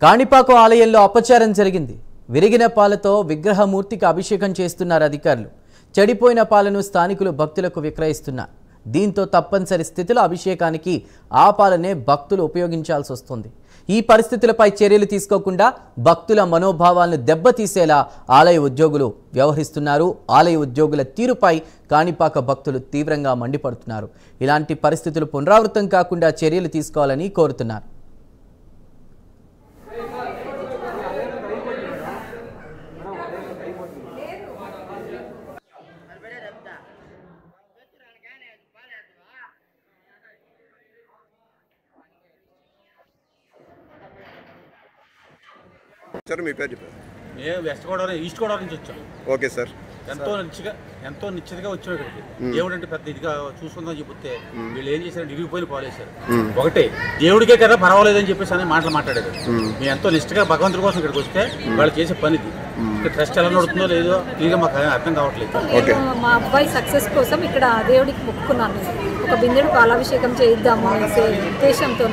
కాణిపాక ఆలయంలో అపచారం జరిగింది. విరిగిన పాలతో విగ్రహమూర్తికి అభిషేకం చేస్తున్నారు అధికారులు. చెడిపోయిన పాలను స్థానికులు భక్తులకు విక్రయిస్తున్నారు. దీంతో తప్పనిసరి స్థితిలో అభిషేకానికి ఆ పాలనే భక్తులు ఉపయోగించాల్సి వస్తుంది. ఈ పరిస్థితులపై చర్యలు తీసుకోకుండా భక్తుల మనోభావాలను దెబ్బతీసేలా ఆలయ ఉద్యోగులు వ్యవహరిస్తున్నారు. ఆలయ ఉద్యోగుల తీరుపై కాణిపాక భక్తులు తీవ్రంగా మండిపడుతున్నారు. ఇలాంటి పరిస్థితులు పునరావృతం కాకుండా చర్యలు తీసుకోవాలని కోరుతున్నారు. సార్ మీ పేరు చెప్పారు. మేము వెస్ట్ గోదావరి ఈస్ట్ గోదావరి నుంచి వచ్చాం. Okay sir. ఎంతో నిశ్చితగా వచ్చాం ఇక్కడికి. దేవుడు అంటే పెద్ద ఇదిగా చూసుకుందాం చెప్తే వీళ్ళు ఏం చేశారు, ఇరిగిపోయిన పాలేశారు. ఒకటే దేవుడికే కదా పర్వాలేదని చెప్పేసి అనే మాటలు మాట్లాడారు. మేము ఎంతో నిష్ఠగా భగవంతుడి కోసం ఇక్కడికి వస్తే వాళ్ళు చేసే పనిది. ట్రస్ట్ ఎలా నడుతుందో లేదో క్లియర్గా మాకు అర్థం కావట్లేదు. మా అబ్బాయి సక్సెస్ కోసం ఇక్కడ దేవుడికి మొక్కుకున్నాను. ఒక బిందెడు పాలాభిషేకం చేయిద్దాము అనే ఉద్దేశంతో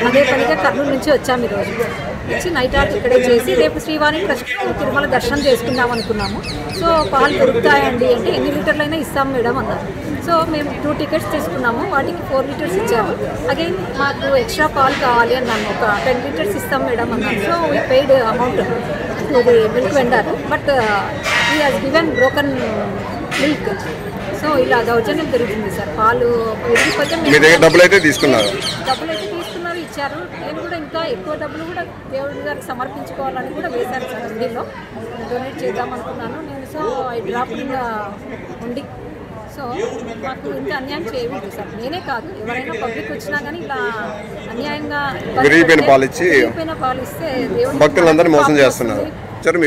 అదే పనిగా కర్నూలు నుంచి వచ్చాము. ఈరోజు వచ్చి నైట్ ఆర్ట్ ఇక్కడే చేసి రేపు శ్రీవాణి ట్రస్ట్ తిరుమల దర్శనం చేసుకుందాం అనుకున్నాము. సో పాలు దొరుకుతాయండి అంటే ఎన్ని లీటర్లైనా ఇస్తాం మేడం అన్నారు. సో మేము 2 టికెట్స్ తీసుకున్నాము. వాటికి 4 లీటర్స్ ఇచ్చాము. అగైన్ మాకు ఎక్స్ట్రా పాలు కావాలి అన్నాను. ఒక 10 లీటర్స్ ఇస్తాం మేడం అన్నాను. సో వీ పెయిడ్ అమౌంట్ ఇది milk vendor, but he has given broken milk. So ఇలా దౌర్జన్యం జరుగుతుంది సార్. పాలు డబ్బులు అయితే తీసుకున్నారు, ఇచ్చారు. నేను కూడా ఇంకా ఎక్కువ డబ్బులు కూడా దేవుడి గారికి సమర్పించుకోవాలని కూడా వేశాను సార్. హుండీలో డొనేట్ చేద్దాం అనుకున్నాను నేను. So I drop in hundi. So మాకు ఇంత అన్యాయం చేయకూడదు సార్. నేనే కాదు, ఎవరైనా పబ్లిక్ వచ్చినా కానీ ఇలా అన్యాయంగా విరిగిపోయిన పాలు ఇచ్చి పాలు ఇస్తే దేవుడు భక్తులందరినీ మోసం చేస్తున్నారు. సరే మీ